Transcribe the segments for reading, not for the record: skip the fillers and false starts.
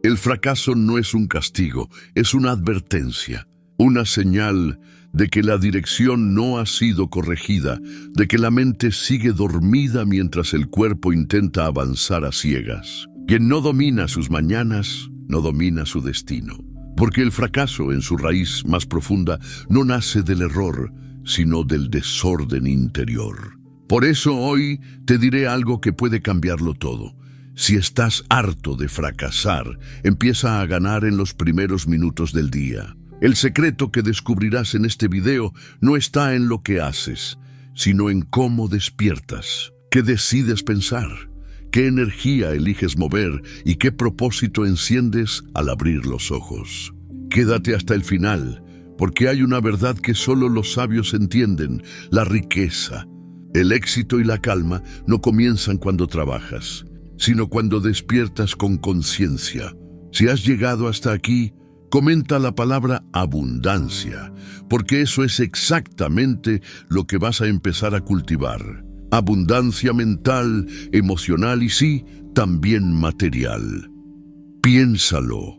El fracaso no es un castigo, es una advertencia, una señal de que la dirección no ha sido corregida, de que la mente sigue dormida mientras el cuerpo intenta avanzar a ciegas. Quien no domina sus mañanas, no domina su destino. Porque el fracaso, en su raíz más profunda, no nace del error, sino del desorden interior. Por eso hoy te diré algo que puede cambiarlo todo. Si estás harto de fracasar, empieza a ganar en los primeros minutos del día. El secreto que descubrirás en este video no está en lo que haces, sino en cómo despiertas, qué decides pensar, qué energía eliges mover y qué propósito enciendes al abrir los ojos. Quédate hasta el final, porque hay una verdad que solo los sabios entienden: la riqueza, el éxito y la calma no comienzan cuando trabajas, sino cuando despiertas con conciencia. Si has llegado hasta aquí, comenta la palabra abundancia, porque eso es exactamente lo que vas a empezar a cultivar. Abundancia mental, emocional y sí, también material. Piénsalo.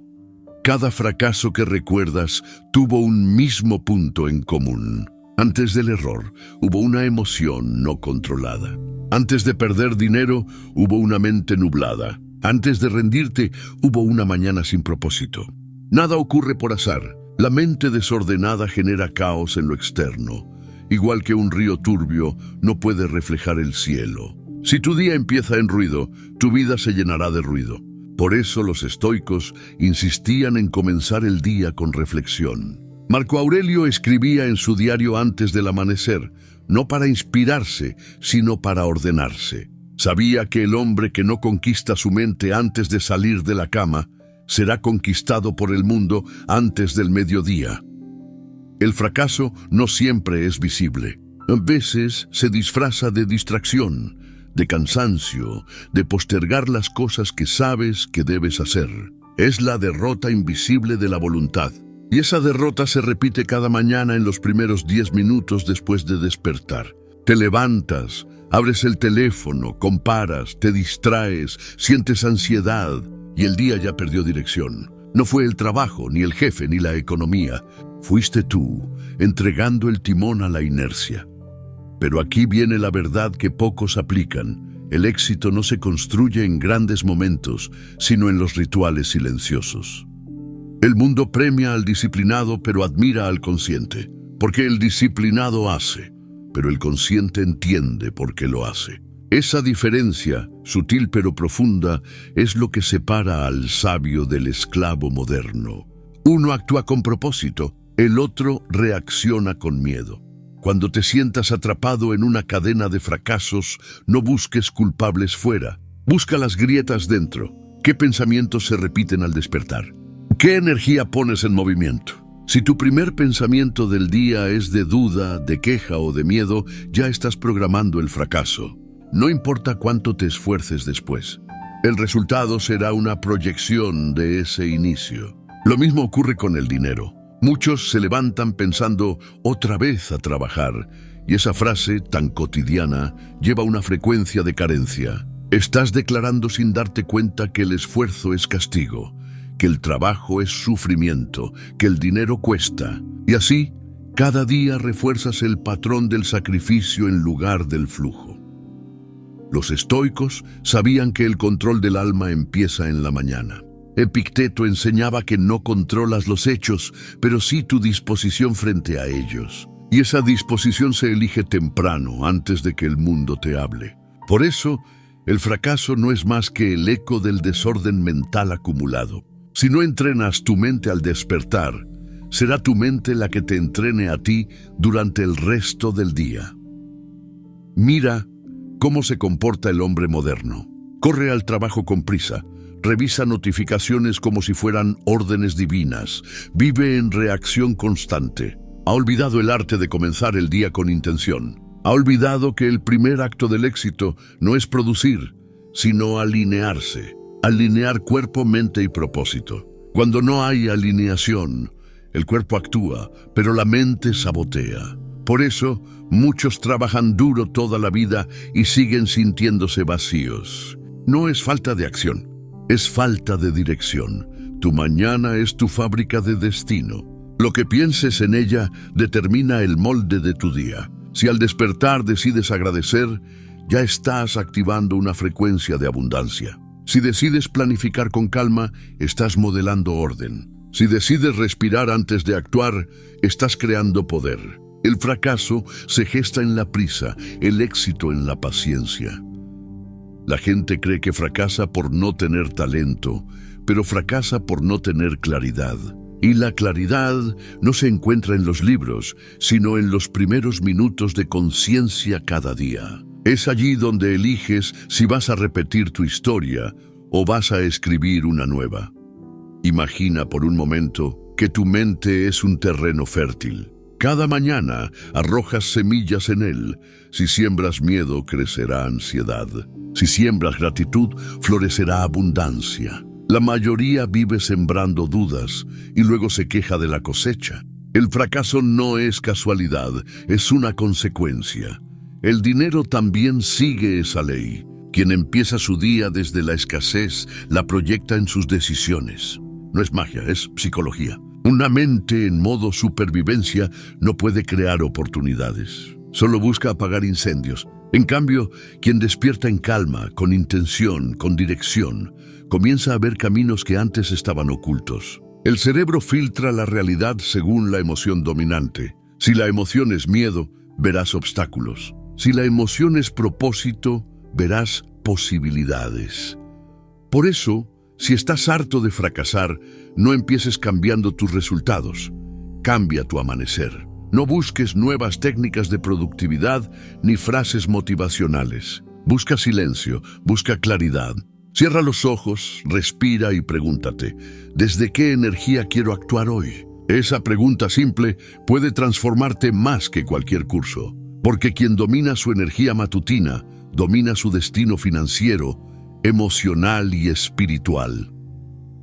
Cada fracaso que recuerdas tuvo un mismo punto en común. Antes del error, hubo una emoción no controlada. Antes de perder dinero, hubo una mente nublada. Antes de rendirte, hubo una mañana sin propósito. Nada ocurre por azar. La mente desordenada genera caos en lo externo. Igual que un río turbio no puede reflejar el cielo. Si tu día empieza en ruido, tu vida se llenará de ruido. Por eso los estoicos insistían en comenzar el día con reflexión. Marco Aurelio escribía en su diario antes del amanecer, no para inspirarse, sino para ordenarse. Sabía que el hombre que no conquista su mente antes de salir de la cama, será conquistado por el mundo antes del mediodía. El fracaso no siempre es visible. A veces se disfraza de distracción, de cansancio, de postergar las cosas que sabes que debes hacer. Es la derrota invisible de la voluntad. Y esa derrota se repite cada mañana en los primeros 10 minutos después de despertar. Te levantas, abres el teléfono, comparas, te distraes, sientes ansiedad y el día ya perdió dirección. No fue el trabajo, ni el jefe, ni la economía. Fuiste tú, entregando el timón a la inercia. Pero aquí viene la verdad que pocos aplican. El éxito no se construye en grandes momentos, sino en los rituales silenciosos. El mundo premia al disciplinado, pero admira al consciente. Porque el disciplinado hace, pero el consciente entiende por qué lo hace. Esa diferencia, sutil pero profunda, es lo que separa al sabio del esclavo moderno. Uno actúa con propósito, el otro reacciona con miedo. Cuando te sientas atrapado en una cadena de fracasos, no busques culpables fuera. Busca las grietas dentro. ¿Qué pensamientos se repiten al despertar? ¿Qué energía pones en movimiento? Si tu primer pensamiento del día es de duda, de queja o de miedo, ya estás programando el fracaso. No importa cuánto te esfuerces después. El resultado será una proyección de ese inicio. Lo mismo ocurre con el dinero. Muchos se levantan pensando otra vez a trabajar, y esa frase tan cotidiana lleva una frecuencia de carencia. Estás declarando sin darte cuenta que el esfuerzo es castigo, que el trabajo es sufrimiento, que el dinero cuesta. Y así, cada día refuerzas el patrón del sacrificio en lugar del flujo. Los estoicos sabían que el control del alma empieza en la mañana. Epicteto enseñaba que no controlas los hechos, pero sí tu disposición frente a ellos. Y esa disposición se elige temprano, antes de que el mundo te hable. Por eso, el fracaso no es más que el eco del desorden mental acumulado. Si no entrenas tu mente al despertar, será tu mente la que te entrene a ti durante el resto del día. Mira cómo se comporta el hombre moderno. Corre al trabajo con prisa, revisa notificaciones como si fueran órdenes divinas, vive en reacción constante. Ha olvidado el arte de comenzar el día con intención. Ha olvidado que el primer acto del éxito no es producir, sino alinearse. Alinear cuerpo, mente y propósito. Cuando no hay alineación, el cuerpo actúa, pero la mente sabotea. Por eso, muchos trabajan duro toda la vida y siguen sintiéndose vacíos. No es falta de acción, es falta de dirección. Tu mañana es tu fábrica de destino. Lo que pienses en ella determina el molde de tu día. Si al despertar decides agradecer, ya estás activando una frecuencia de abundancia. Si decides planificar con calma, estás modelando orden. Si decides respirar antes de actuar, estás creando poder. El fracaso se gesta en la prisa, el éxito en la paciencia. La gente cree que fracasa por no tener talento, pero fracasa por no tener claridad. Y la claridad no se encuentra en los libros, sino en los primeros minutos de conciencia cada día. Es allí donde eliges si vas a repetir tu historia o vas a escribir una nueva. Imagina por un momento que tu mente es un terreno fértil. Cada mañana arrojas semillas en él. Si siembras miedo, crecerá ansiedad. Si siembras gratitud, florecerá abundancia. La mayoría vive sembrando dudas y luego se queja de la cosecha. El fracaso no es casualidad, es una consecuencia. El dinero también sigue esa ley. Quien empieza su día desde la escasez, la proyecta en sus decisiones. No es magia, es psicología. Una mente en modo supervivencia no puede crear oportunidades. Solo busca apagar incendios. En cambio, quien despierta en calma, con intención, con dirección, comienza a ver caminos que antes estaban ocultos. El cerebro filtra la realidad según la emoción dominante. Si la emoción es miedo, verás obstáculos. Si la emoción es propósito, verás posibilidades. Por eso, si estás harto de fracasar, no empieces cambiando tus resultados. Cambia tu amanecer. No busques nuevas técnicas de productividad ni frases motivacionales. Busca silencio, busca claridad. Cierra los ojos, respira y pregúntate, ¿desde qué energía quiero actuar hoy? Esa pregunta simple puede transformarte más que cualquier curso, porque quien domina su energía matutina, domina su destino financiero, emocional y espiritual.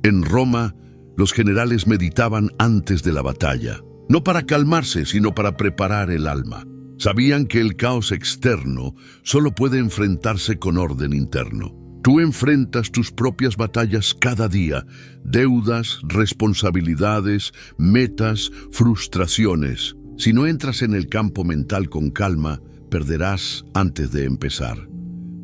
En Roma, los generales meditaban antes de la batalla. No para calmarse, sino para preparar el alma. Sabían que el caos externo solo puede enfrentarse con orden interno. Tú enfrentas tus propias batallas cada día, deudas, responsabilidades, metas, frustraciones. Si no entras en el campo mental con calma, perderás antes de empezar.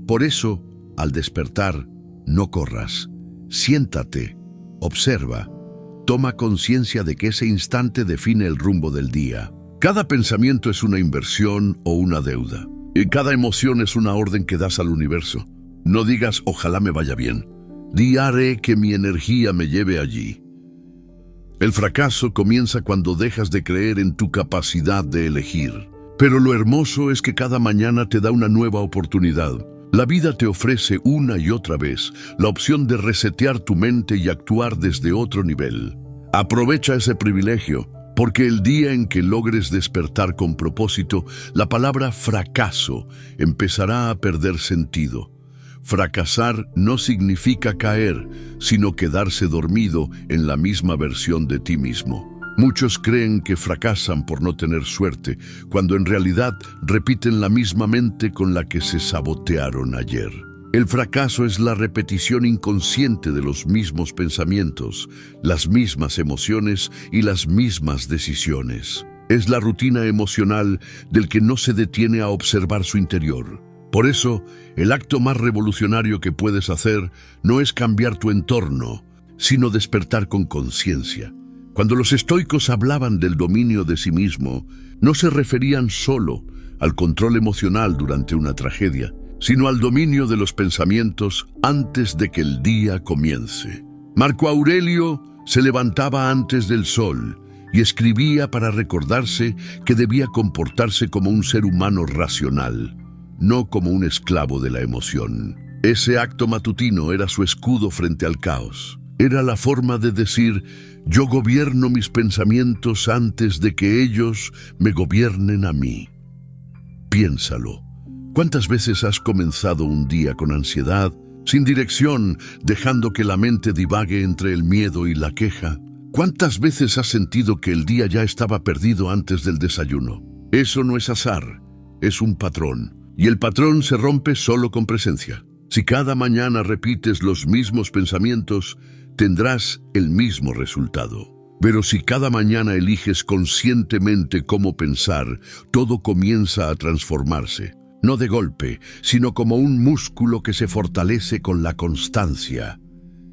Por eso, al despertar, no corras. Siéntate, observa. Toma conciencia de que ese instante define el rumbo del día. Cada pensamiento es una inversión o una deuda. Y cada emoción es una orden que das al universo. No digas, ojalá me vaya bien. Di, haré que mi energía me lleve allí. El fracaso comienza cuando dejas de creer en tu capacidad de elegir. Pero lo hermoso es que cada mañana te da una nueva oportunidad. La vida te ofrece una y otra vez la opción de resetear tu mente y actuar desde otro nivel. Aprovecha ese privilegio, porque el día en que logres despertar con propósito, la palabra fracaso empezará a perder sentido. Fracasar no significa caer, sino quedarse dormido en la misma versión de ti mismo. Muchos creen que fracasan por no tener suerte, cuando en realidad repiten la misma mente con la que se sabotearon ayer. El fracaso es la repetición inconsciente de los mismos pensamientos, las mismas emociones y las mismas decisiones. Es la rutina emocional del que no se detiene a observar su interior. Por eso, el acto más revolucionario que puedes hacer no es cambiar tu entorno, sino despertar con conciencia. Cuando los estoicos hablaban del dominio de sí mismo, no se referían solo al control emocional durante una tragedia, sino al dominio de los pensamientos antes de que el día comience. Marco Aurelio se levantaba antes del sol y escribía para recordarse que debía comportarse como un ser humano racional, no como un esclavo de la emoción. Ese acto matutino era su escudo frente al caos. Era la forma de decir, yo gobierno mis pensamientos antes de que ellos me gobiernen a mí. Piénsalo. ¿Cuántas veces has comenzado un día con ansiedad, sin dirección, dejando que la mente divague entre el miedo y la queja? ¿Cuántas veces has sentido que el día ya estaba perdido antes del desayuno? Eso no es azar, es un patrón. Y el patrón se rompe solo con presencia. Si cada mañana repites los mismos pensamientos, tendrás el mismo resultado. Pero si cada mañana eliges conscientemente cómo pensar, todo comienza a transformarse. No de golpe, sino como un músculo que se fortalece con la constancia.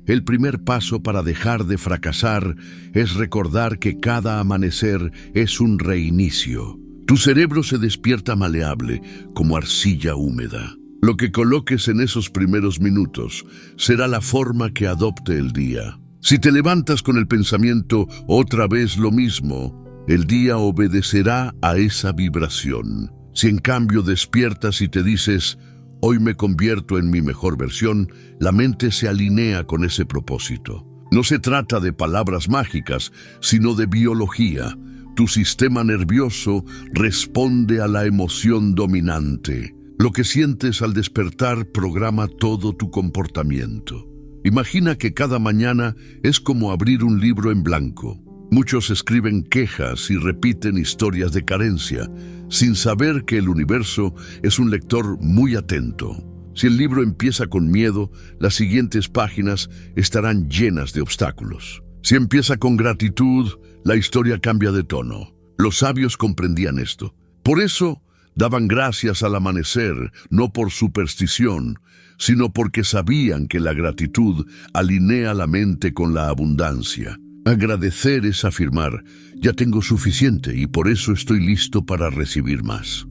El primer paso para dejar de fracasar es recordar que cada amanecer es un reinicio. Tu cerebro se despierta maleable, como arcilla húmeda. Lo que coloques en esos primeros minutos será la forma que adopte el día. Si te levantas con el pensamiento otra vez lo mismo, el día obedecerá a esa vibración. Si en cambio despiertas y te dices, hoy me convierto en mi mejor versión, la mente se alinea con ese propósito. No se trata de palabras mágicas, sino de biología. Tu sistema nervioso responde a la emoción dominante. Lo que sientes al despertar programa todo tu comportamiento. Imagina que cada mañana es como abrir un libro en blanco. Muchos escriben quejas y repiten historias de carencia, sin saber que el universo es un lector muy atento. Si el libro empieza con miedo, las siguientes páginas estarán llenas de obstáculos. Si empieza con gratitud, la historia cambia de tono. Los sabios comprendían esto. Por eso, daban gracias al amanecer, no por superstición, sino porque sabían que la gratitud alinea la mente con la abundancia. Agradecer es afirmar, ya tengo suficiente y por eso estoy listo para recibir más.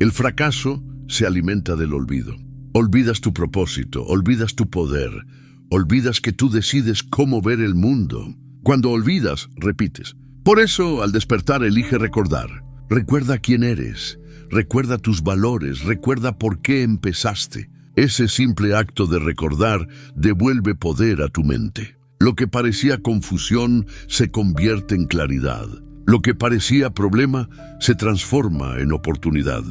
El fracaso se alimenta del olvido. Olvidas tu propósito, olvidas tu poder, olvidas que tú decides cómo ver el mundo. Cuando olvidas, repites. Por eso, al despertar, elige recordar. Recuerda quién eres, recuerda tus valores, recuerda por qué empezaste. Ese simple acto de recordar devuelve poder a tu mente. Lo que parecía confusión se convierte en claridad. Lo que parecía problema se transforma en oportunidad.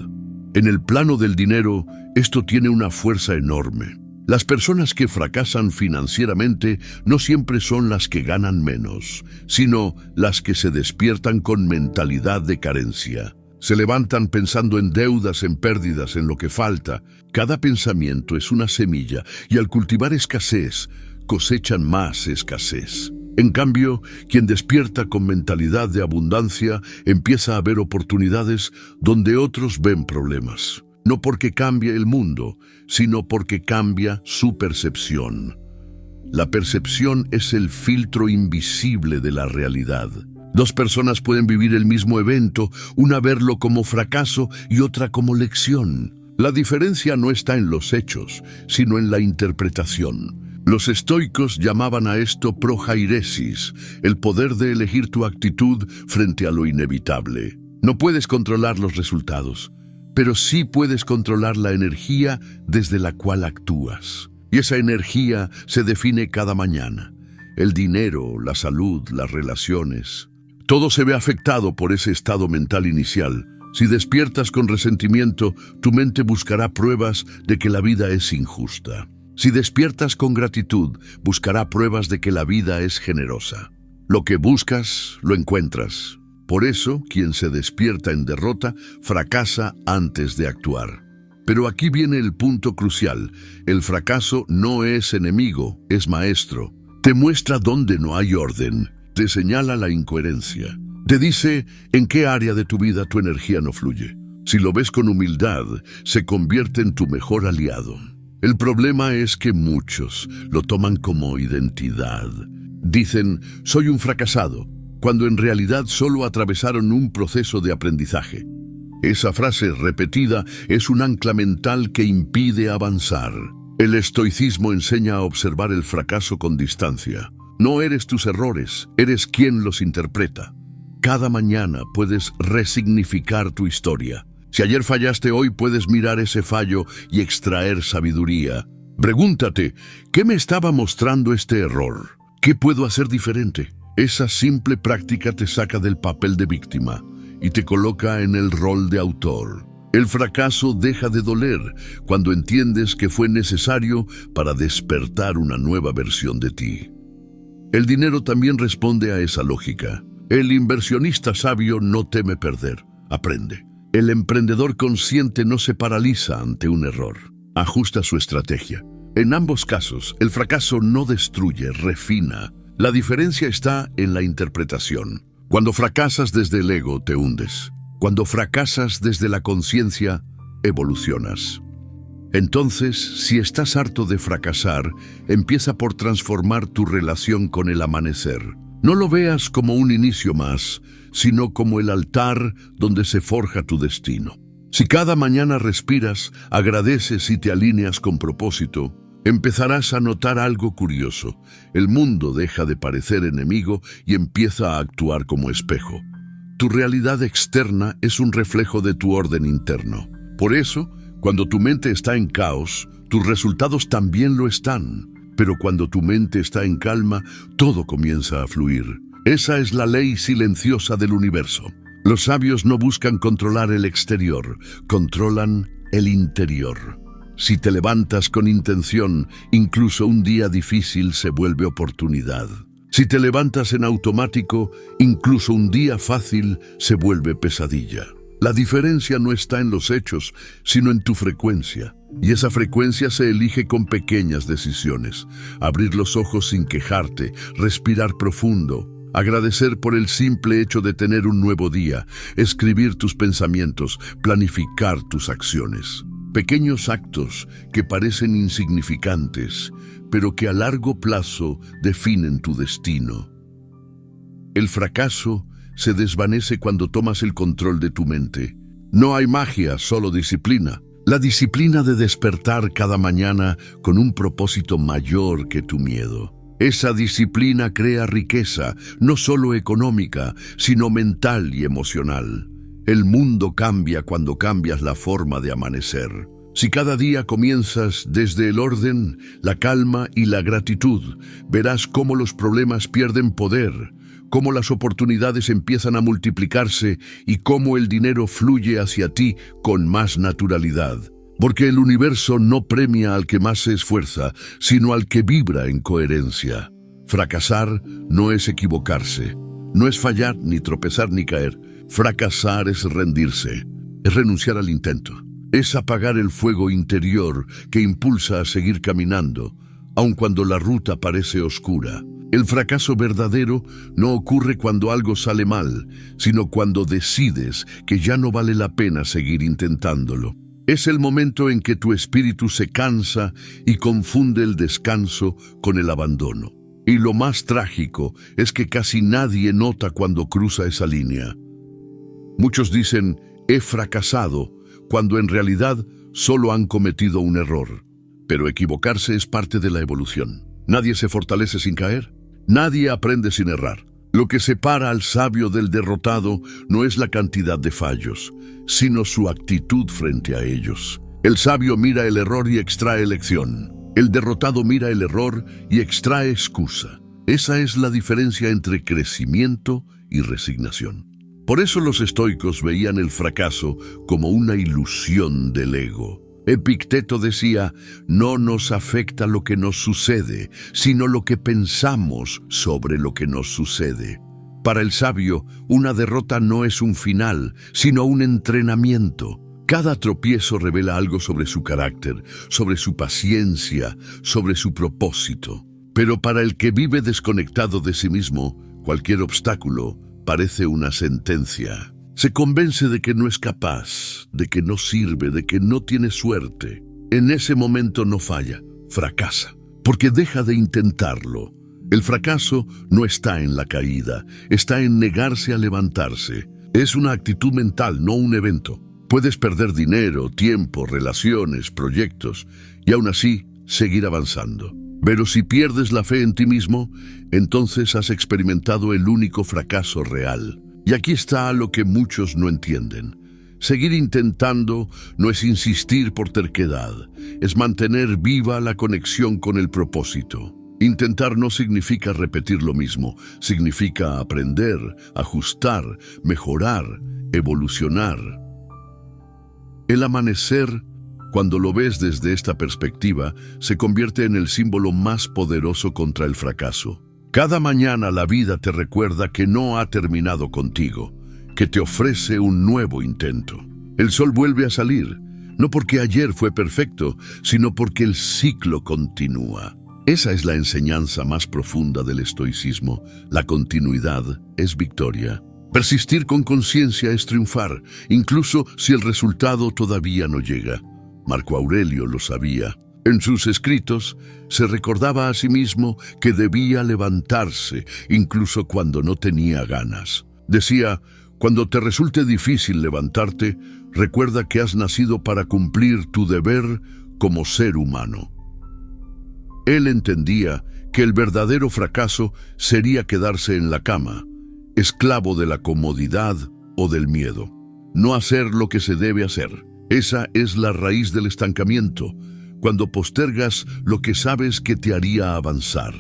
En el plano del dinero, esto tiene una fuerza enorme. Las personas que fracasan financieramente no siempre son las que ganan menos, sino las que se despiertan con mentalidad de carencia. Se levantan pensando en deudas, en pérdidas, en lo que falta. Cada pensamiento es una semilla y al cultivar escasez, cosechan más escasez. En cambio, quien despierta con mentalidad de abundancia empieza a ver oportunidades donde otros ven problemas. No porque cambie el mundo, sino porque cambia su percepción. La percepción es el filtro invisible de la realidad. Dos personas pueden vivir el mismo evento, una verlo como fracaso y otra como lección. La diferencia no está en los hechos, sino en la interpretación. Los estoicos llamaban a esto prohairesis, el poder de elegir tu actitud frente a lo inevitable. No puedes controlar los resultados, pero sí puedes controlar la energía desde la cual actúas. Y esa energía se define cada mañana. El dinero, la salud, las relaciones. Todo se ve afectado por ese estado mental inicial. Si despiertas con resentimiento, tu mente buscará pruebas de que la vida es injusta. Si despiertas con gratitud, buscará pruebas de que la vida es generosa. Lo que buscas, lo encuentras. Por eso, quien se despierta en derrota, fracasa antes de actuar. Pero aquí viene el punto crucial. El fracaso no es enemigo, es maestro. Te muestra dónde no hay orden. Te señala la incoherencia. Te dice en qué área de tu vida tu energía no fluye. Si lo ves con humildad, se convierte en tu mejor aliado. El problema es que muchos lo toman como identidad. Dicen, soy un fracasado, cuando en realidad solo atravesaron un proceso de aprendizaje. Esa frase repetida es un ancla mental que impide avanzar. El estoicismo enseña a observar el fracaso con distancia. No eres tus errores, eres quien los interpreta. Cada mañana puedes resignificar tu historia. Si ayer fallaste, hoy puedes mirar ese fallo y extraer sabiduría. Pregúntate, ¿qué me estaba mostrando este error? ¿Qué puedo hacer diferente? Esa simple práctica te saca del papel de víctima y te coloca en el rol de autor. El fracaso deja de doler cuando entiendes que fue necesario para despertar una nueva versión de ti. El dinero también responde a esa lógica. El inversionista sabio no teme perder, aprende. El emprendedor consciente no se paraliza ante un error. ajusta su estrategia. En ambos casos, el fracaso no destruye, refina. La diferencia está en la interpretación. Cuando fracasas desde el ego, te hundes. Cuando fracasas desde la conciencia, evolucionas. Entonces, si estás harto de fracasar, empieza por transformar tu relación con el amanecer. No lo veas como un inicio más, sino como el altar donde se forja tu destino. Si cada mañana respiras, agradeces y te alineas con propósito, empezarás a notar algo curioso. El mundo deja de parecer enemigo y empieza a actuar como espejo. Tu realidad externa es un reflejo de tu orden interno. Por eso, cuando tu mente está en caos, tus resultados también lo están. Pero cuando tu mente está en calma, todo comienza a fluir. Esa es la ley silenciosa del universo. Los sabios no buscan controlar el exterior, controlan el interior. Si te levantas con intención, incluso un día difícil se vuelve oportunidad. Si te levantas en automático, incluso un día fácil se vuelve pesadilla. La diferencia no está en los hechos, sino en tu frecuencia. Y esa frecuencia se elige con pequeñas decisiones. Abrir los ojos sin quejarte, respirar profundo, agradecer por el simple hecho de tener un nuevo día, escribir tus pensamientos, planificar tus acciones. Pequeños actos que parecen insignificantes, pero que a largo plazo definen tu destino. El fracaso se desvanece cuando tomas el control de tu mente. No hay magia, solo disciplina. La disciplina de despertar cada mañana con un propósito mayor que tu miedo. Esa disciplina crea riqueza, no solo económica, sino mental y emocional. El mundo cambia cuando cambias la forma de amanecer. Si cada día comienzas desde el orden, la calma y la gratitud, verás cómo los problemas pierden poder, cómo las oportunidades empiezan a multiplicarse y cómo el dinero fluye hacia ti con más naturalidad. Porque el universo no premia al que más se esfuerza, sino al que vibra en coherencia. Fracasar no es equivocarse, no es fallar ni tropezar ni caer. Fracasar es rendirse, es renunciar al intento, es apagar el fuego interior que impulsa a seguir caminando, aun cuando la ruta parece oscura. El fracaso verdadero no ocurre cuando algo sale mal, sino cuando decides que ya no vale la pena seguir intentándolo. Es el momento en que tu espíritu se cansa y confunde el descanso con el abandono. Y lo más trágico es que casi nadie nota cuando cruza esa línea. Muchos dicen, he fracasado, cuando en realidad solo han cometido un error. Pero equivocarse es parte de la evolución. Nadie se fortalece sin caer. Nadie aprende sin errar. Lo que separa al sabio del derrotado no es la cantidad de fallos, sino su actitud frente a ellos. El sabio mira el error y extrae lección. El derrotado mira el error y extrae excusa. Esa es la diferencia entre crecimiento y resignación. Por eso los estoicos veían el fracaso como una ilusión del ego. Epicteto decía, no nos afecta lo que nos sucede, sino lo que pensamos sobre lo que nos sucede. Para el sabio, una derrota no es un final, sino un entrenamiento. Cada tropiezo revela algo sobre su carácter, sobre su paciencia, sobre su propósito. Pero para el que vive desconectado de sí mismo, cualquier obstáculo parece una sentencia. Se convence de que no es capaz, de que no sirve, de que no tiene suerte. En ese momento no falla, fracasa, porque deja de intentarlo. El fracaso no está en la caída, está en negarse a levantarse. Es una actitud mental, no un evento. Puedes perder dinero, tiempo, relaciones, proyectos, y aún así seguir avanzando. Pero si pierdes la fe en ti mismo, entonces has experimentado el único fracaso real. Y aquí está lo que muchos no entienden. Seguir intentando no es insistir por terquedad, es mantener viva la conexión con el propósito. Intentar no significa repetir lo mismo, significa aprender, ajustar, mejorar, evolucionar. El amanecer, cuando lo ves desde esta perspectiva, se convierte en el símbolo más poderoso contra el fracaso. Cada mañana la vida te recuerda que no ha terminado contigo, que te ofrece un nuevo intento. El sol vuelve a salir, no porque ayer fue perfecto, sino porque el ciclo continúa. Esa es la enseñanza más profunda del estoicismo. La continuidad es victoria. Persistir con conciencia es triunfar, incluso si el resultado todavía no llega. Marco Aurelio lo sabía. En sus escritos se recordaba a sí mismo que debía levantarse, incluso cuando no tenía ganas. Decía: cuando te resulte difícil levantarte, recuerda que has nacido para cumplir tu deber como ser humano. Él entendía que el verdadero fracaso sería quedarse en la cama, esclavo de la comodidad o del miedo. No hacer lo que se debe hacer. Esa es la raíz del estancamiento, cuando postergas lo que sabes que te haría avanzar.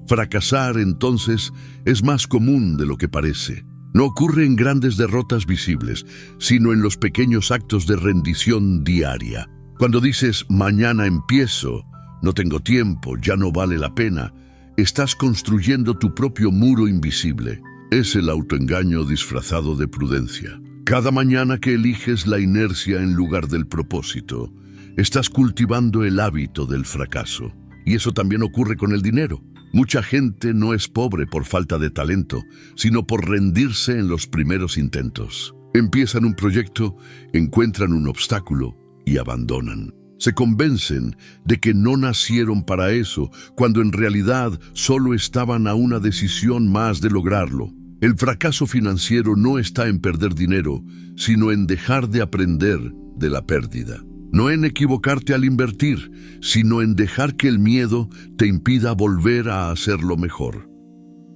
Fracasar, entonces, es más común de lo que parece. No ocurre en grandes derrotas visibles, sino en los pequeños actos de rendición diaria. Cuando dices: mañana empiezo, no tengo tiempo, ya no vale la pena, estás construyendo tu propio muro invisible. Es el autoengaño disfrazado de prudencia. Cada mañana que eliges la inercia en lugar del propósito, estás cultivando el hábito del fracaso. Y eso también ocurre con el dinero. Mucha gente no es pobre por falta de talento, sino por rendirse en los primeros intentos. Empiezan un proyecto, encuentran un obstáculo y abandonan. Se convencen de que no nacieron para eso, cuando en realidad solo estaban a una decisión más de lograrlo. El fracaso financiero no está en perder dinero, sino en dejar de aprender de la pérdida. No en equivocarte al invertir, sino en dejar que el miedo te impida volver a hacerlo mejor.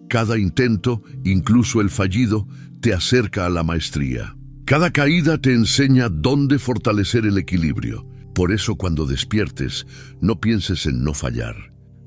Cada intento, incluso el fallido, te acerca a la maestría. Cada caída te enseña dónde fortalecer el equilibrio. Por eso, cuando despiertes, no pienses en no fallar.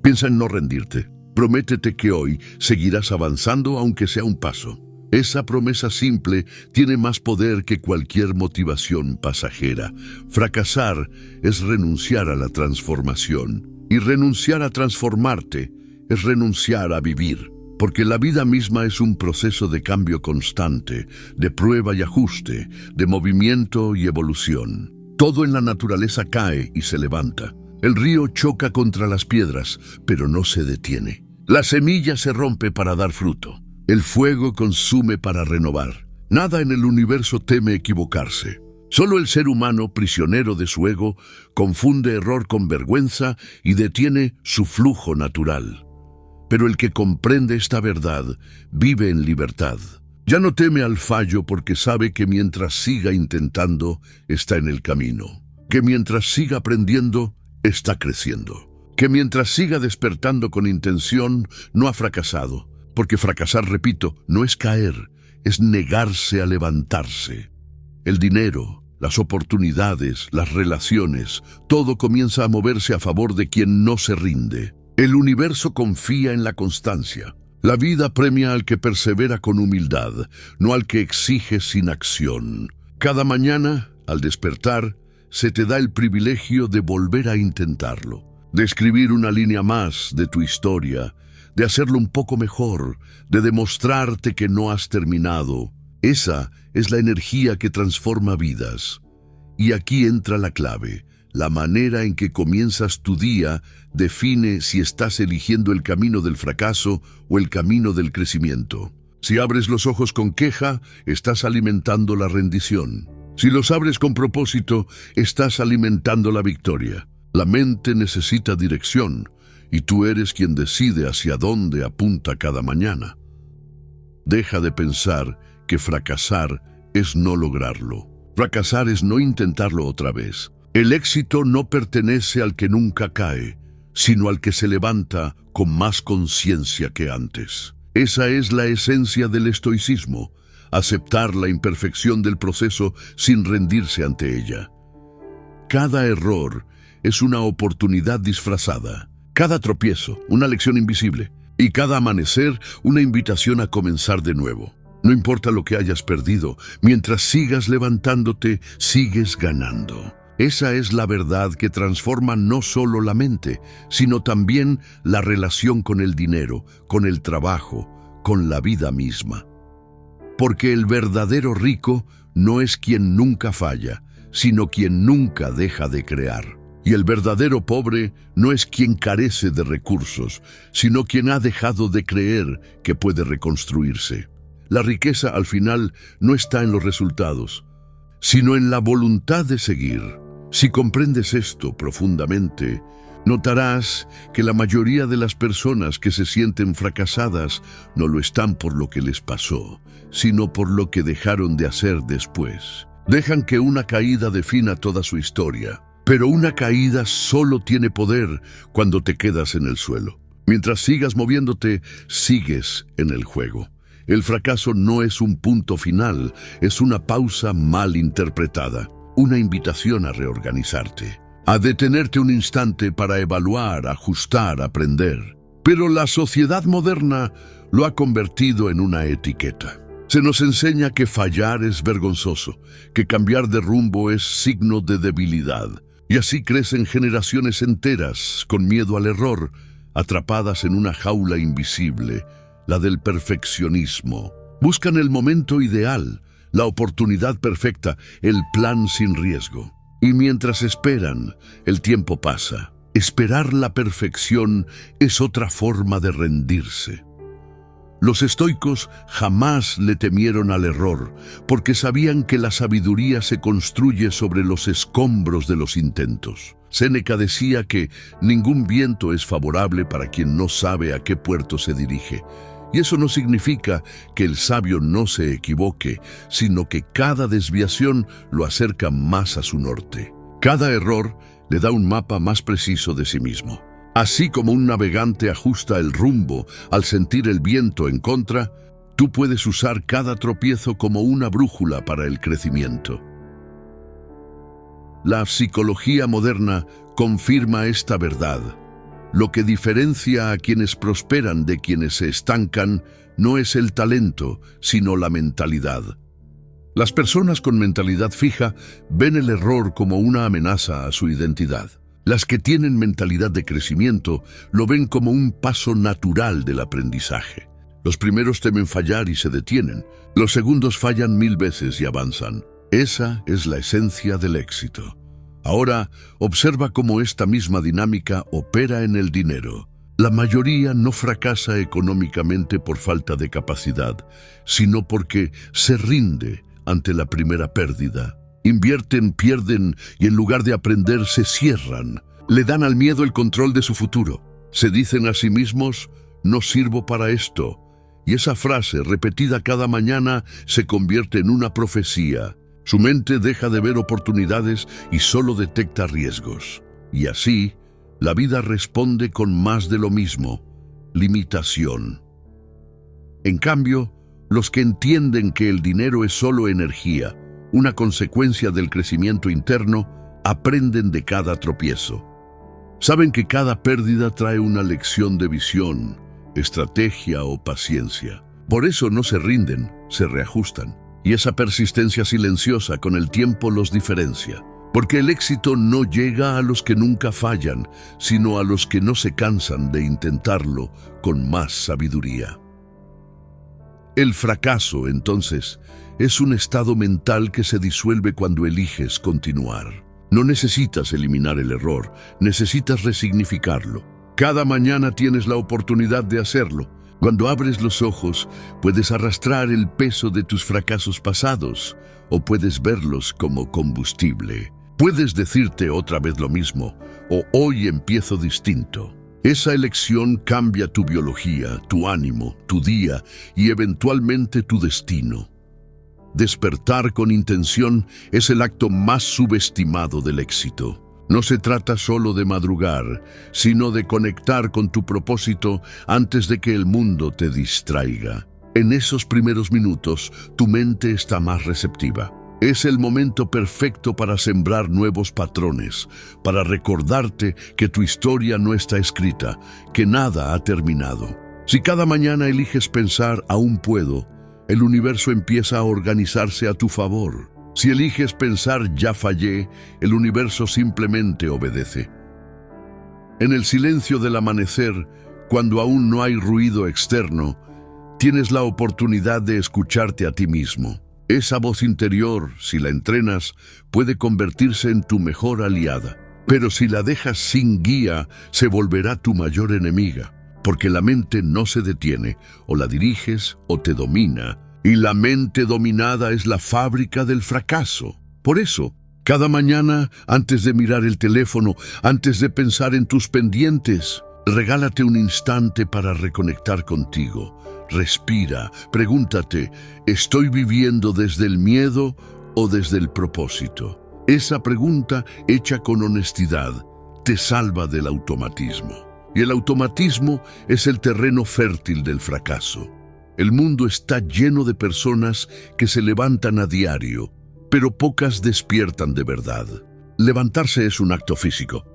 Piensa en no rendirte. Prométete que hoy seguirás avanzando aunque sea un paso. Esa promesa simple tiene más poder que cualquier motivación pasajera. Fracasar es renunciar a la transformación. Y renunciar a transformarte es renunciar a vivir. Porque la vida misma es un proceso de cambio constante, de prueba y ajuste, de movimiento y evolución. Todo en la naturaleza cae y se levanta. El río choca contra las piedras, pero no se detiene. La semilla se rompe para dar fruto. El fuego consume para renovar. Nada en el universo teme equivocarse. Solo el ser humano, prisionero de su ego, confunde error con vergüenza y detiene su flujo natural. Pero el que comprende esta verdad vive en libertad. Ya no teme al fallo porque sabe que mientras siga intentando, está en el camino. Que mientras siga aprendiendo, está creciendo. Que mientras siga despertando con intención, no ha fracasado. Porque fracasar, repito, no es caer, es negarse a levantarse. El dinero, las oportunidades, las relaciones, todo comienza a moverse a favor de quien no se rinde. El universo confía en la constancia. La vida premia al que persevera con humildad, no al que exige sin acción. Cada mañana, al despertar, se te da el privilegio de volver a intentarlo, de escribir una línea más de tu historia, de hacerlo un poco mejor, de demostrarte que no has terminado. Esa es la energía que transforma vidas. Y aquí entra la clave. La manera en que comienzas tu día define si estás eligiendo el camino del fracaso o el camino del crecimiento. Si abres los ojos con queja, estás alimentando la rendición. Si los abres con propósito, estás alimentando la victoria. La mente necesita dirección, y tú eres quien decide hacia dónde apunta cada mañana. Deja de pensar que fracasar es no lograrlo. Fracasar es no intentarlo otra vez. El éxito no pertenece al que nunca cae, sino al que se levanta con más conciencia que antes. Esa es la esencia del estoicismo, aceptar la imperfección del proceso sin rendirse ante ella. Cada error es una oportunidad disfrazada. Cada tropiezo, una lección invisible, y cada amanecer, una invitación a comenzar de nuevo. No importa lo que hayas perdido, mientras sigas levantándote, sigues ganando. Esa es la verdad que transforma no solo la mente, sino también la relación con el dinero, con el trabajo, con la vida misma. Porque el verdadero rico no es quien nunca falla, sino quien nunca deja de crear. Y el verdadero pobre no es quien carece de recursos, sino quien ha dejado de creer que puede reconstruirse. La riqueza al final no está en los resultados, sino en la voluntad de seguir. Si comprendes esto profundamente, notarás que la mayoría de las personas que se sienten fracasadas no lo están por lo que les pasó, sino por lo que dejaron de hacer después. Dejan que una caída defina toda su historia, pero una caída solo tiene poder cuando te quedas en el suelo. Mientras sigas moviéndote, sigues en el juego. El fracaso no es un punto final, es una pausa mal interpretada, una invitación a reorganizarte, a detenerte un instante para evaluar, ajustar, aprender. Pero la sociedad moderna lo ha convertido en una etiqueta. Se nos enseña que fallar es vergonzoso, que cambiar de rumbo es signo de debilidad. Y así crecen generaciones enteras con miedo al error, atrapadas en una jaula invisible, la del perfeccionismo. Buscan el momento ideal, la oportunidad perfecta, el plan sin riesgo. Y mientras esperan, el tiempo pasa. Esperar la perfección es otra forma de rendirse. Los estoicos jamás le temieron al error, porque sabían que la sabiduría se construye sobre los escombros de los intentos. Séneca decía que ningún viento es favorable para quien no sabe a qué puerto se dirige. Y eso no significa que el sabio no se equivoque, sino que cada desviación lo acerca más a su norte. Cada error le da un mapa más preciso de sí mismo. Así como un navegante ajusta el rumbo al sentir el viento en contra, tú puedes usar cada tropiezo como una brújula para el crecimiento. La psicología moderna confirma esta verdad. Lo que diferencia a quienes prosperan de quienes se estancan no es el talento, sino la mentalidad. Las personas con mentalidad fija ven el error como una amenaza a su identidad. Las que tienen mentalidad de crecimiento lo ven como un paso natural del aprendizaje. Los primeros temen fallar y se detienen. Los segundos fallan 1000 veces y avanzan. Esa es la esencia del éxito. Ahora, observa cómo esta misma dinámica opera en el dinero. La mayoría no fracasa económicamente por falta de capacidad, sino porque se rinde ante la primera pérdida. Invierten, pierden y en lugar de aprender se cierran. Le dan al miedo el control de su futuro. Se dicen a sí mismos, no sirvo para esto. Y esa frase, repetida cada mañana, se convierte en una profecía. Su mente deja de ver oportunidades y solo detecta riesgos. Y así, la vida responde con más de lo mismo, limitación. En cambio, los que entienden que el dinero es solo energía, una consecuencia del crecimiento interno, aprenden de cada tropiezo. Saben que cada pérdida trae una lección de visión, estrategia o paciencia. Por eso no se rinden, se reajustan. Y esa persistencia silenciosa con el tiempo los diferencia. Porque el éxito no llega a los que nunca fallan, sino a los que no se cansan de intentarlo con más sabiduría. El fracaso, entonces, es un estado mental que se disuelve cuando eliges continuar. No necesitas eliminar el error, necesitas resignificarlo. Cada mañana tienes la oportunidad de hacerlo. Cuando abres los ojos, puedes arrastrar el peso de tus fracasos pasados o puedes verlos como combustible. Puedes decirte otra vez lo mismo o hoy empiezo distinto. Esa elección cambia tu biología, tu ánimo, tu día y eventualmente tu destino. Despertar con intención es el acto más subestimado del éxito. No se trata solo de madrugar, sino de conectar con tu propósito antes de que el mundo te distraiga. En esos primeros minutos, tu mente está más receptiva. Es el momento perfecto para sembrar nuevos patrones, para recordarte que tu historia no está escrita, que nada ha terminado. Si cada mañana eliges pensar aún puedo, el universo empieza a organizarse a tu favor. Si eliges pensar ya fallé, el universo simplemente obedece. En el silencio del amanecer, cuando aún no hay ruido externo, tienes la oportunidad de escucharte a ti mismo. Esa voz interior, si la entrenas, puede convertirse en tu mejor aliada. Pero si la dejas sin guía, se volverá tu mayor enemiga. Porque la mente no se detiene, o la diriges o te domina. Y la mente dominada es la fábrica del fracaso. Por eso, cada mañana, antes de mirar el teléfono, antes de pensar en tus pendientes, regálate un instante para reconectar contigo. Respira, pregúntate, ¿estoy viviendo desde el miedo o desde el propósito? Esa pregunta, hecha con honestidad, te salva del automatismo. Y el automatismo es el terreno fértil del fracaso. El mundo está lleno de personas que se levantan a diario, pero pocas despiertan de verdad. Levantarse es un acto físico.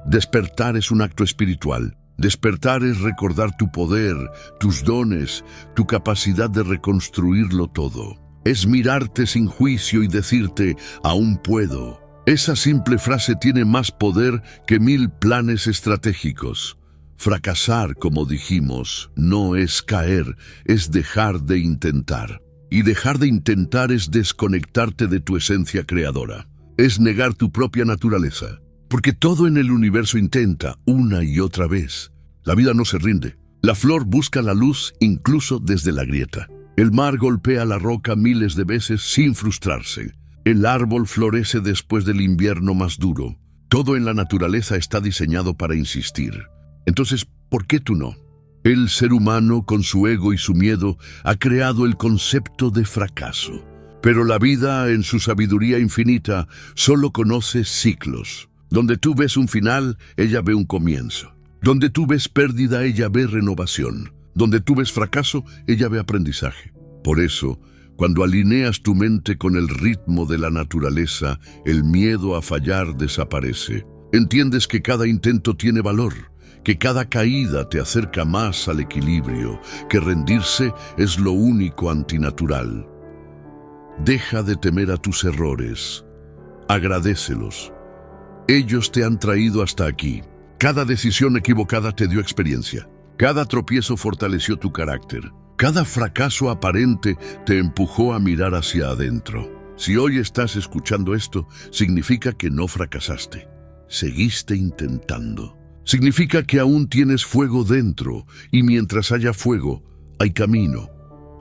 Despertar es un acto espiritual. Despertar es recordar tu poder, tus dones, tu capacidad de reconstruirlo todo. Es mirarte sin juicio y decirte, aún puedo. Esa simple frase tiene más poder que 1000 planes estratégicos. Fracasar, como dijimos, no es caer, es dejar de intentar. Y dejar de intentar es desconectarte de tu esencia creadora. Es negar tu propia naturaleza. Porque todo en el universo intenta, una y otra vez. La vida no se rinde. La flor busca la luz incluso desde la grieta. El mar golpea la roca miles de veces sin frustrarse. El árbol florece después del invierno más duro. Todo en la naturaleza está diseñado para insistir. Entonces, ¿por qué tú no? El ser humano, con su ego y su miedo, ha creado el concepto de fracaso. Pero la vida, en su sabiduría infinita, solo conoce ciclos. Donde tú ves un final, ella ve un comienzo. Donde tú ves pérdida, ella ve renovación. Donde tú ves fracaso, ella ve aprendizaje. Por eso, cuando alineas tu mente con el ritmo de la naturaleza, el miedo a fallar desaparece. Entiendes que cada intento tiene valor, que cada caída te acerca más al equilibrio, que rendirse es lo único antinatural. Deja de temer a tus errores. Agradécelos. Ellos te han traído hasta aquí. Cada decisión equivocada te dio experiencia. Cada tropiezo fortaleció tu carácter. Cada fracaso aparente te empujó a mirar hacia adentro. Si hoy estás escuchando esto, significa que no fracasaste. Seguiste intentando. Significa que aún tienes fuego dentro, y mientras haya fuego, hay camino.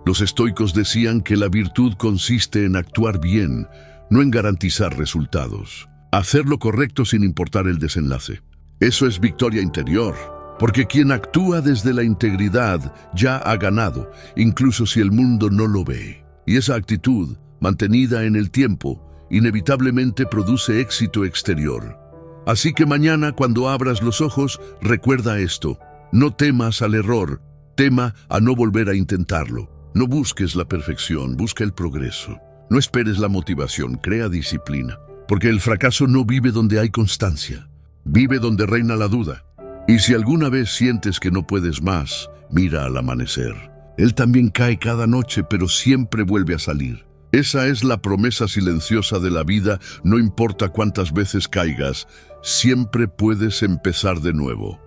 Los estoicos decían que la virtud consiste en actuar bien, no en garantizar resultados. Hacer lo correcto sin importar el desenlace. Eso es victoria interior, porque quien actúa desde la integridad ya ha ganado, incluso si el mundo no lo ve. Y esa actitud, mantenida en el tiempo, inevitablemente produce éxito exterior. Así que mañana, cuando abras los ojos, recuerda esto. No temas al error, tema a no volver a intentarlo. No busques la perfección, busca el progreso. No esperes la motivación, crea disciplina. Porque el fracaso no vive donde hay constancia, vive donde reina la duda. Y si alguna vez sientes que no puedes más, mira al amanecer. Él también cae cada noche, pero siempre vuelve a salir. Esa es la promesa silenciosa de la vida, no importa cuántas veces caigas, siempre puedes empezar de nuevo.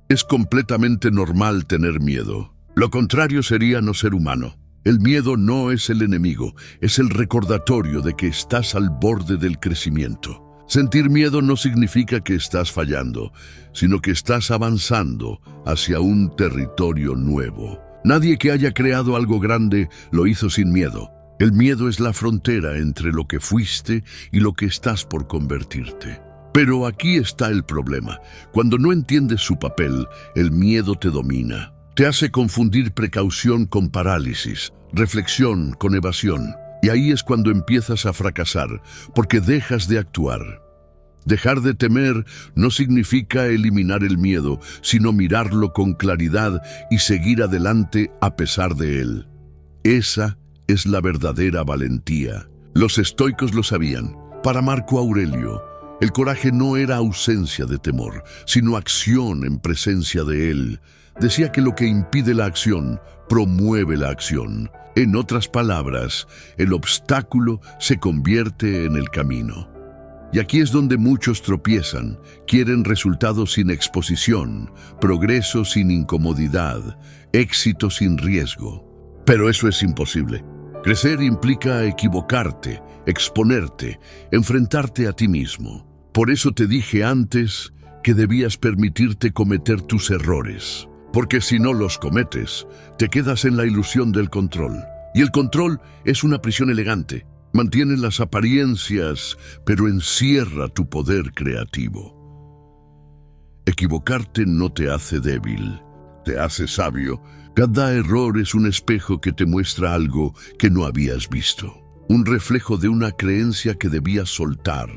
Es completamente normal tener miedo. Lo contrario sería no ser humano. El miedo no es el enemigo, es el recordatorio de que estás al borde del crecimiento. Sentir miedo no significa que estás fallando, sino que estás avanzando hacia un territorio nuevo. Nadie que haya creado algo grande lo hizo sin miedo. El miedo es la frontera entre lo que fuiste y lo que estás por convertirte. Pero aquí está el problema. Cuando no entiendes su papel, el miedo te domina. Te hace confundir precaución con parálisis, reflexión con evasión. Y ahí es cuando empiezas a fracasar, porque dejas de actuar. Dejar de temer no significa eliminar el miedo, sino mirarlo con claridad y seguir adelante a pesar de él. Esa es la verdadera valentía. Los estoicos lo sabían. Para Marco Aurelio, el coraje no era ausencia de temor, sino acción en presencia de él. Decía que lo que impide la acción, promueve la acción. En otras palabras, el obstáculo se convierte en el camino. Y aquí es donde muchos tropiezan, quieren resultados sin exposición, progreso sin incomodidad, éxito sin riesgo. Pero eso es imposible. Crecer implica equivocarte, exponerte, enfrentarte a ti mismo. Por eso te dije antes que debías permitirte cometer tus errores, porque si no los cometes, te quedas en la ilusión del control. Y el control es una prisión elegante. Mantiene las apariencias, pero encierra tu poder creativo. Equivocarte no te hace débil, te hace sabio. Cada error es un espejo que te muestra algo que no habías visto. Un reflejo de una creencia que debías soltar,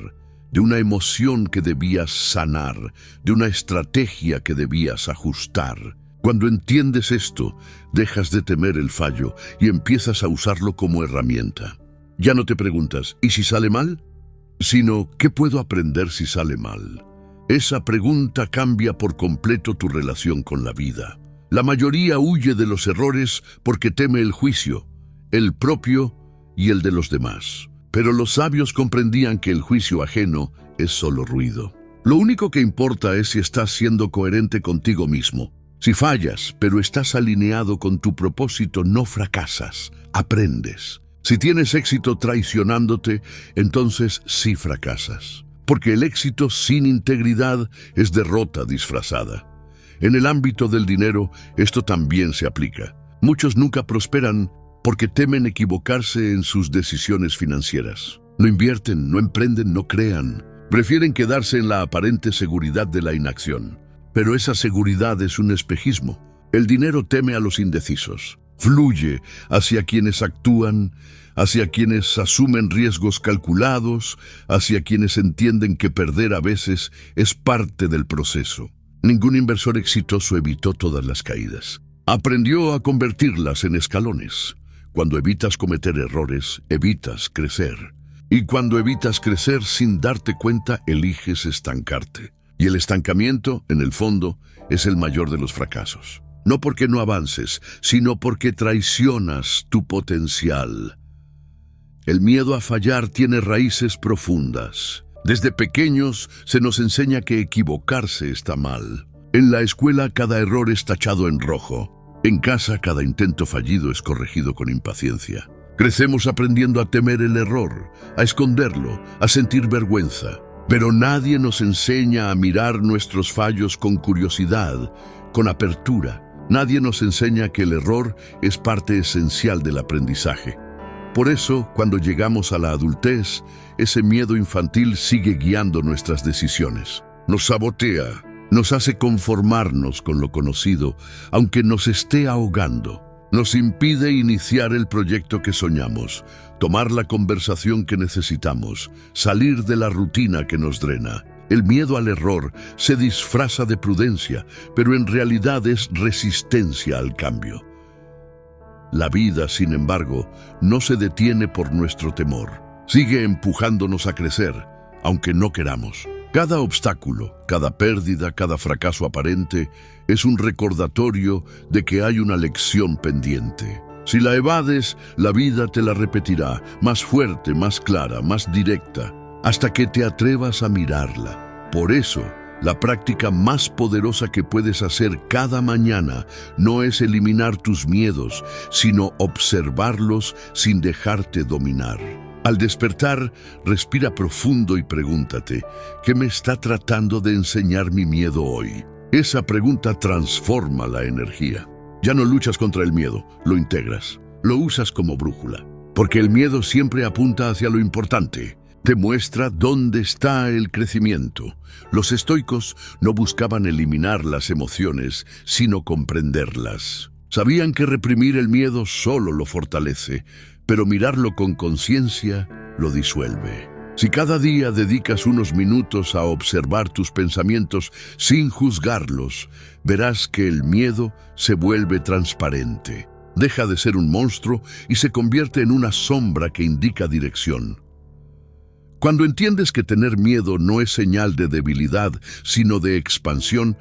de una emoción que debías sanar, de una estrategia que debías ajustar. Cuando entiendes esto, dejas de temer el fallo y empiezas a usarlo como herramienta. Ya no te preguntas, ¿y si sale mal? Sino, ¿qué puedo aprender si sale mal? Esa pregunta cambia por completo tu relación con la vida. La mayoría huye de los errores porque teme el juicio, el propio y el de los demás. Pero los sabios comprendían que el juicio ajeno es solo ruido. Lo único que importa es si estás siendo coherente contigo mismo. Si fallas, pero estás alineado con tu propósito, no fracasas, aprendes. Si tienes éxito traicionándote, entonces sí fracasas. Porque el éxito sin integridad es derrota disfrazada. En el ámbito del dinero, esto también se aplica. Muchos nunca prosperan porque temen equivocarse en sus decisiones financieras. No invierten, no emprenden, no crean. Prefieren quedarse en la aparente seguridad de la inacción. Pero esa seguridad es un espejismo. El dinero teme a los indecisos. Fluye hacia quienes actúan, hacia quienes asumen riesgos calculados, hacia quienes entienden que perder a veces es parte del proceso. Ningún inversor exitoso evitó todas las caídas. Aprendió a convertirlas en escalones. Cuando evitas cometer errores, evitas crecer. Y cuando evitas crecer sin darte cuenta, eliges estancarte. Y el estancamiento, en el fondo, es el mayor de los fracasos. No porque no avances, sino porque traicionas tu potencial. El miedo a fallar tiene raíces profundas. Desde pequeños se nos enseña que equivocarse está mal. En la escuela cada error es tachado en rojo. En casa cada intento fallido es corregido con impaciencia. Crecemos aprendiendo a temer el error, a esconderlo, a sentir vergüenza. Pero nadie nos enseña a mirar nuestros fallos con curiosidad, con apertura. Nadie nos enseña que el error es parte esencial del aprendizaje. Por eso, cuando llegamos a la adultez, ese miedo infantil sigue guiando nuestras decisiones. Nos sabotea, nos hace conformarnos con lo conocido, aunque nos esté ahogando. Nos impide iniciar el proyecto que soñamos, tomar la conversación que necesitamos, salir de la rutina que nos drena. El miedo al error se disfraza de prudencia, pero en realidad es resistencia al cambio. La vida, sin embargo, no se detiene por nuestro temor. Sigue empujándonos a crecer, aunque no queramos. Cada obstáculo, cada pérdida, cada fracaso aparente es un recordatorio de que hay una lección pendiente. Si la evades, la vida te la repetirá, más fuerte, más clara, más directa, hasta que te atrevas a mirarla. Por eso, la práctica más poderosa que puedes hacer cada mañana no es eliminar tus miedos, sino observarlos sin dejarte dominar. Al despertar, respira profundo y pregúntate, ¿qué me está tratando de enseñar mi miedo hoy? Esa pregunta transforma la energía. Ya no luchas contra el miedo, lo integras, lo usas como brújula. Porque el miedo siempre apunta hacia lo importante. Te muestra dónde está el crecimiento. Los estoicos no buscaban eliminar las emociones, sino comprenderlas. Sabían que reprimir el miedo solo lo fortalece, pero mirarlo con conciencia lo disuelve. Si cada día dedicas unos minutos a observar tus pensamientos sin juzgarlos, verás que el miedo se vuelve transparente. Deja de ser un monstruo y se convierte en una sombra que indica dirección. Cuando entiendes que tener miedo no es señal de debilidad, sino de expansión,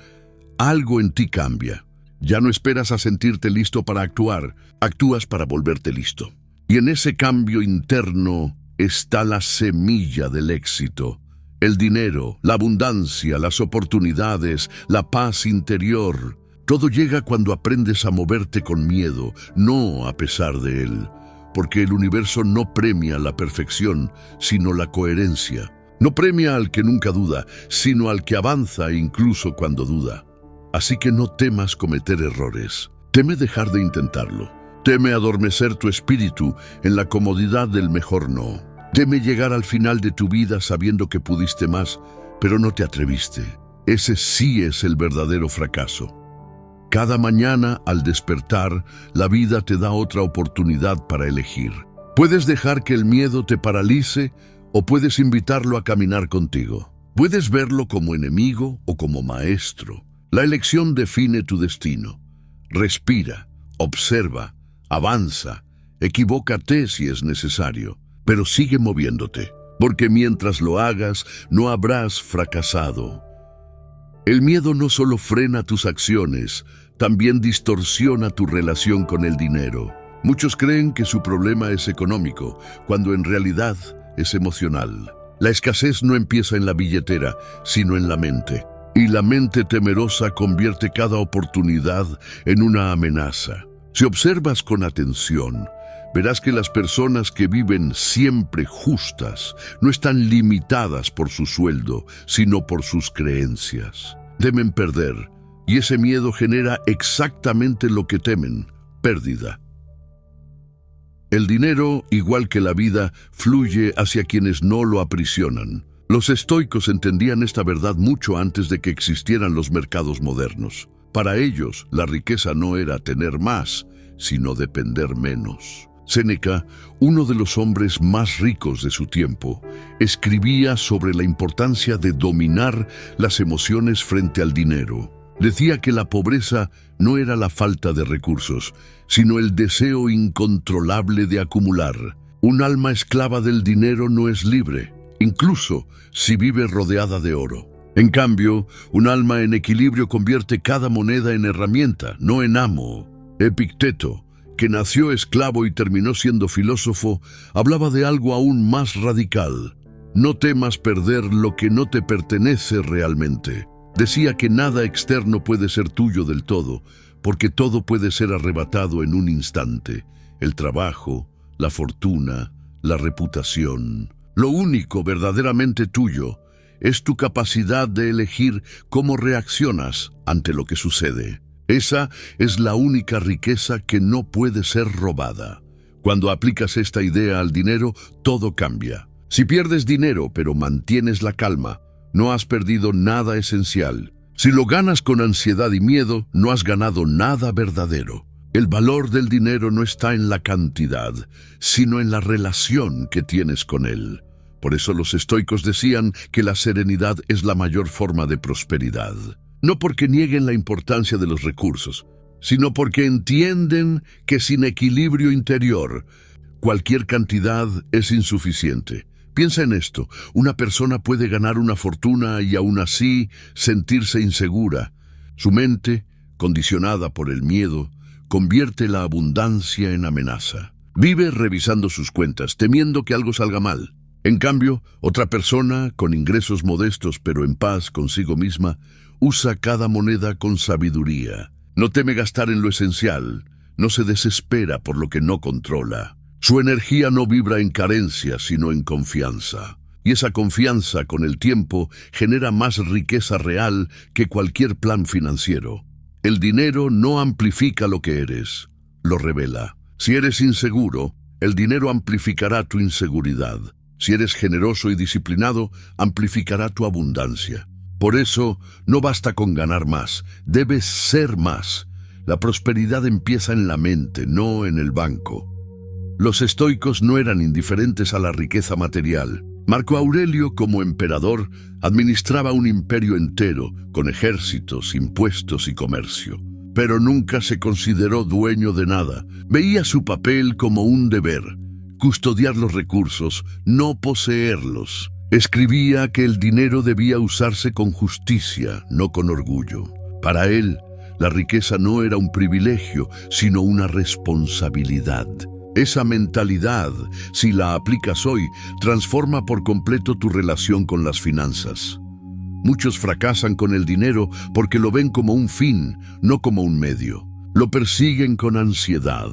algo en ti cambia. Ya no esperas a sentirte listo para actuar, actúas para volverte listo. Y en ese cambio interno está la semilla del éxito. El dinero, la abundancia, las oportunidades, la paz interior. Todo llega cuando aprendes a moverte con miedo, no a pesar de él. porque el universo no premia la perfección, sino la coherencia. No premia al que nunca duda, sino al que avanza incluso cuando duda. Así que no temas cometer errores. Teme dejar de intentarlo. Teme adormecer tu espíritu en la comodidad del mejor no. Teme llegar al final de tu vida sabiendo que pudiste más, pero no te atreviste. Ese sí es el verdadero fracaso. Cada mañana, al despertar, la vida te da otra oportunidad para elegir. Puedes dejar que el miedo te paralice o puedes invitarlo a caminar contigo. Puedes verlo como enemigo o como maestro. La elección define tu destino. Respira, observa, avanza, equivócate si es necesario, pero sigue moviéndote, porque mientras lo hagas, no habrás fracasado. El miedo no solo frena tus acciones, también distorsiona tu relación con el dinero. Muchos creen que su problema es económico, cuando en realidad es emocional. La escasez no empieza en la billetera, sino en la mente. Y la mente temerosa convierte cada oportunidad en una amenaza. Si observas con atención, verás que las personas que viven siempre justas no están limitadas por su sueldo, sino por sus creencias. Temen perder, y ese miedo genera exactamente lo que temen: pérdida. El dinero, igual que la vida, fluye hacia quienes no lo aprisionan. Los estoicos entendían esta verdad mucho antes de que existieran los mercados modernos. Para ellos, la riqueza no era tener más, sino depender menos. Séneca, uno de los hombres más ricos de su tiempo, escribía sobre la importancia de dominar las emociones frente al dinero. Decía que la pobreza no era la falta de recursos, sino el deseo incontrolable de acumular. Un alma esclava del dinero no es libre, incluso si vive rodeada de oro. En cambio, un alma en equilibrio convierte cada moneda en herramienta, no en amo. Epicteto, que nació esclavo y terminó siendo filósofo, hablaba de algo aún más radical: no temas perder lo que no te pertenece realmente. Decía que nada externo puede ser tuyo del todo, porque todo puede ser arrebatado en un instante: el trabajo, la fortuna, la reputación. Lo único verdaderamente tuyo es tu capacidad de elegir cómo reaccionas ante lo que sucede. Esa es la única riqueza que no puede ser robada. Cuando aplicas esta idea al dinero, todo cambia. Si pierdes dinero pero mantienes la calma, no has perdido nada esencial. Si lo ganas con ansiedad y miedo, no has ganado nada verdadero. El valor del dinero no está en la cantidad, sino en la relación que tienes con él. Por eso los estoicos decían que la serenidad es la mayor forma de prosperidad. No porque nieguen la importancia de los recursos, sino porque entienden que sin equilibrio interior, cualquier cantidad es insuficiente. Piensa en esto: una persona puede ganar una fortuna y aún así sentirse insegura. Su mente, condicionada por el miedo, convierte la abundancia en amenaza. Vive revisando sus cuentas, temiendo que algo salga mal. En cambio, otra persona, con ingresos modestos pero en paz consigo misma, usa cada moneda con sabiduría. No teme gastar en lo esencial, no se desespera por lo que no controla. Su energía no vibra en carencia, sino en confianza. Y esa confianza, con el tiempo, genera más riqueza real que cualquier plan financiero. El dinero no amplifica lo que eres, lo revela. Si eres inseguro, el dinero amplificará tu inseguridad. Si eres generoso y disciplinado, amplificará tu abundancia. Por eso, no basta con ganar más, debes ser más. La prosperidad empieza en la mente, no en el banco. Los estoicos no eran indiferentes a la riqueza material. Marco Aurelio, como emperador, administraba un imperio entero, con ejércitos, impuestos y comercio. Pero nunca se consideró dueño de nada. Veía su papel como un deber: custodiar los recursos, no poseerlos. Escribía que el dinero debía usarse con justicia, no con orgullo. Para él, la riqueza no era un privilegio, sino una responsabilidad. Esa mentalidad, si la aplicas hoy, transforma por completo tu relación con las finanzas. Muchos fracasan con el dinero porque lo ven como un fin, no como un medio. Lo persiguen con ansiedad,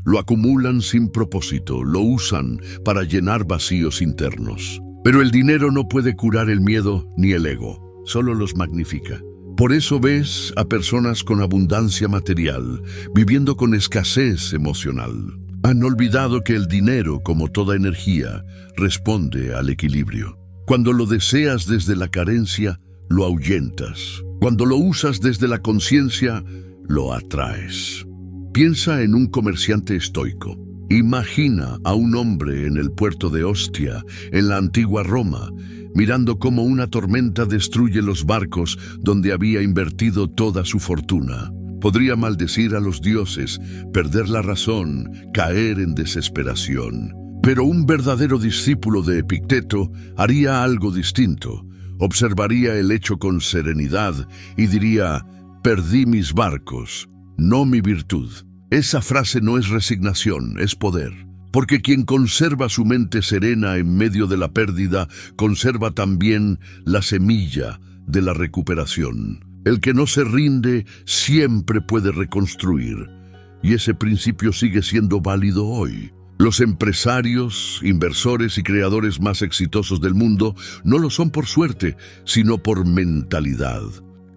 lo acumulan sin propósito, lo usan para llenar vacíos internos. Pero el dinero no puede curar el miedo ni el ego, solo los magnifica. Por eso ves a personas con abundancia material, viviendo con escasez emocional. Han olvidado que el dinero, como toda energía, responde al equilibrio. Cuando lo deseas desde la carencia, lo ahuyentas. Cuando lo usas desde la conciencia, lo atraes. Piensa en un comerciante estoico. Imagina a un hombre en el puerto de Ostia, en la antigua Roma, mirando cómo una tormenta destruye los barcos donde había invertido toda su fortuna. Podría maldecir a los dioses, perder la razón, caer en desesperación. Pero un verdadero discípulo de Epicteto haría algo distinto. Observaría el hecho con serenidad y diría: perdí mis barcos, no mi virtud. Esa frase no es resignación, es poder. Porque quien conserva su mente serena en medio de la pérdida, conserva también la semilla de la recuperación. El que no se rinde siempre puede reconstruir. Y ese principio sigue siendo válido hoy. Los empresarios, inversores y creadores más exitosos del mundo no lo son por suerte, sino por mentalidad.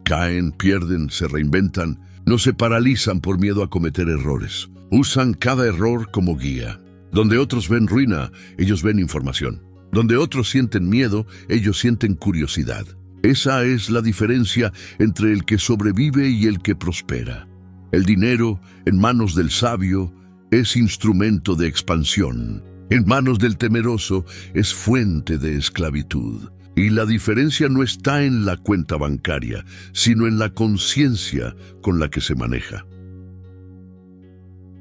Caen, pierden, se reinventan, no se paralizan por miedo a cometer errores. Usan cada error como guía. Donde otros ven ruina, ellos ven información. Donde otros sienten miedo, ellos sienten curiosidad. Esa es la diferencia entre el que sobrevive y el que prospera. El dinero, en manos del sabio, es instrumento de expansión. En manos del temeroso, es fuente de esclavitud. Y la diferencia no está en la cuenta bancaria, sino en la conciencia con la que se maneja.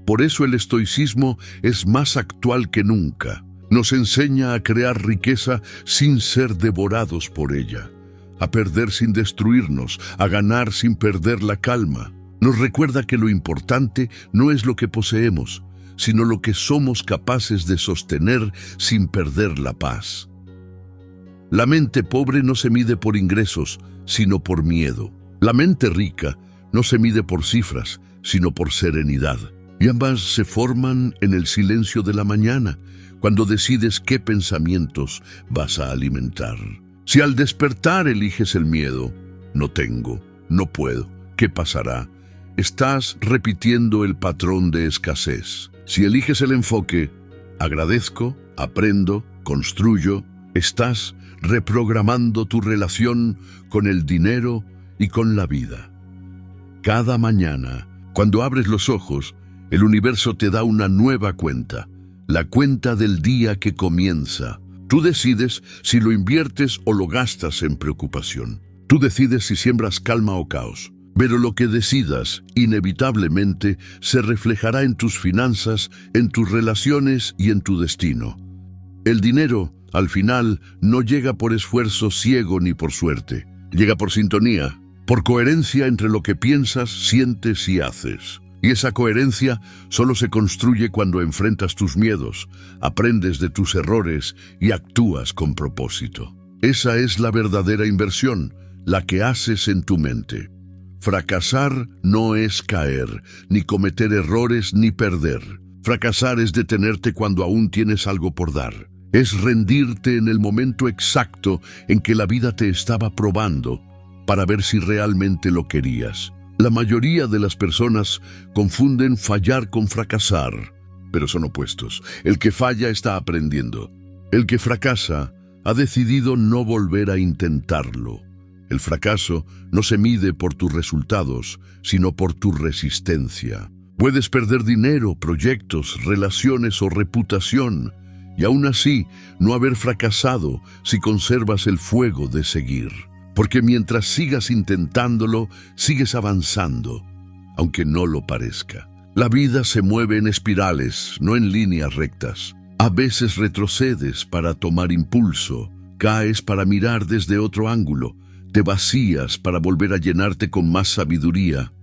Por eso el estoicismo es más actual que nunca. Nos enseña a crear riqueza sin ser devorados por ella, a perder sin destruirnos, a ganar sin perder la calma. Nos recuerda que lo importante no es lo que poseemos, sino lo que somos capaces de sostener sin perder la paz. La mente pobre no se mide por ingresos, sino por miedo. La mente rica no se mide por cifras, sino por serenidad. Y ambas se forman en el silencio de la mañana, cuando decides qué pensamientos vas a alimentar. Si al despertar eliges el miedo, no tengo, no puedo, ¿qué pasará?, estás repitiendo el patrón de escasez. Si eliges el enfoque, agradezco, aprendo, construyo, estás reprogramando tu relación con el dinero y con la vida. Cada mañana, cuando abres los ojos, el universo te da una nueva cuenta, la cuenta del día que comienza. Tú decides si lo inviertes o lo gastas en preocupación. Tú decides si siembras calma o caos. Pero lo que decidas, inevitablemente, se reflejará en tus finanzas, en tus relaciones y en tu destino. El dinero, al final, no llega por esfuerzo ciego ni por suerte. Llega por sintonía, por coherencia entre lo que piensas, sientes y haces. Y esa coherencia solo se construye cuando enfrentas tus miedos, aprendes de tus errores y actúas con propósito. Esa es la verdadera inversión, la que haces en tu mente. Fracasar no es caer, ni cometer errores ni perder. Fracasar es detenerte cuando aún tienes algo por dar. Es rendirte en el momento exacto en que la vida te estaba probando para ver si realmente lo querías. La mayoría de las personas confunden fallar con fracasar, pero son opuestos. El que falla está aprendiendo. El que fracasa ha decidido no volver a intentarlo. El fracaso no se mide por tus resultados, sino por tu resistencia. Puedes perder dinero, proyectos, relaciones o reputación, y aún así no haber fracasado si conservas el fuego de seguir. Porque mientras sigas intentándolo, sigues avanzando, aunque no lo parezca. La vida se mueve en espirales, no en líneas rectas. A veces retrocedes para tomar impulso, caes para mirar desde otro ángulo, te vacías para volver a llenarte con más sabiduría.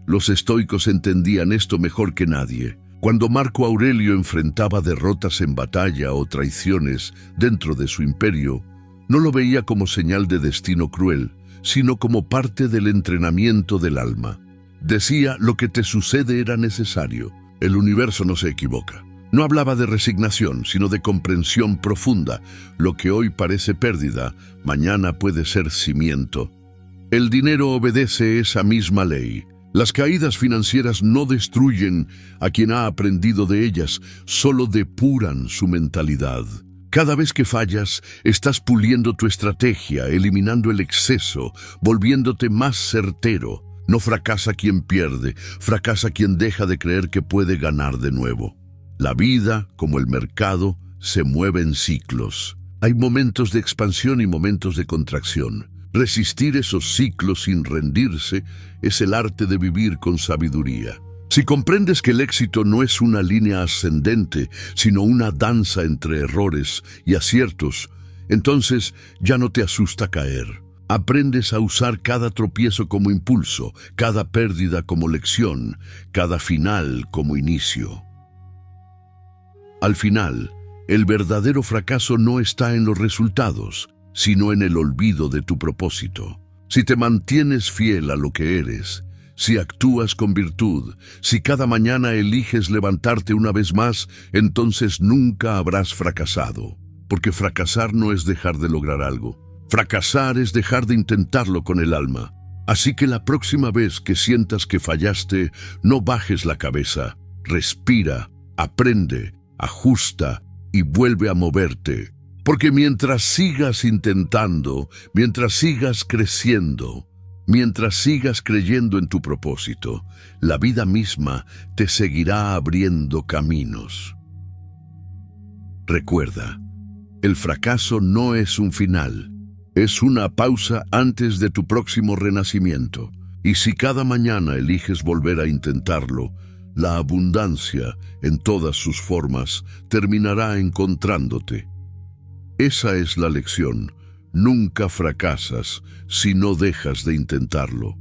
Los estoicos entendían esto mejor que nadie. Cuando Marco Aurelio enfrentaba derrotas en batalla o traiciones dentro de su imperio, no lo veía como señal de destino cruel, sino como parte del entrenamiento del alma. Decía, lo que te sucede era necesario. El universo no se equivoca. No hablaba de resignación, sino de comprensión profunda. Lo que hoy parece pérdida, mañana puede ser cimiento. El dinero obedece esa misma ley. Las caídas financieras no destruyen a quien ha aprendido de ellas, solo depuran su mentalidad. Cada vez que fallas, estás puliendo tu estrategia, eliminando el exceso, volviéndote más certero. No fracasa quien pierde, fracasa quien deja de creer que puede ganar de nuevo. La vida, como el mercado, se mueve en ciclos. Hay momentos de expansión y momentos de contracción. Resistir esos ciclos sin rendirse es el arte de vivir con sabiduría. Si comprendes que el éxito no es una línea ascendente, sino una danza entre errores y aciertos, entonces ya no te asusta caer. Aprendes a usar cada tropiezo como impulso, cada pérdida como lección, cada final como inicio. Al final, el verdadero fracaso no está en los resultados, sino en el olvido de tu propósito. Si te mantienes fiel a lo que eres, si actúas con virtud, si cada mañana eliges levantarte una vez más, entonces nunca habrás fracasado. Porque fracasar no es dejar de lograr algo. Fracasar es dejar de intentarlo con el alma. Así que la próxima vez que sientas que fallaste, no bajes la cabeza. Respira, aprende, ajusta y vuelve a moverte. Porque mientras sigas intentando, mientras sigas creciendo, mientras sigas creyendo en tu propósito, la vida misma te seguirá abriendo caminos. Recuerda, el fracaso no es un final, es una pausa antes de tu próximo renacimiento. Y si cada mañana eliges volver a intentarlo, la abundancia, en todas sus formas, terminará encontrándote. Esa es la lección. Nunca fracasas si no dejas de intentarlo.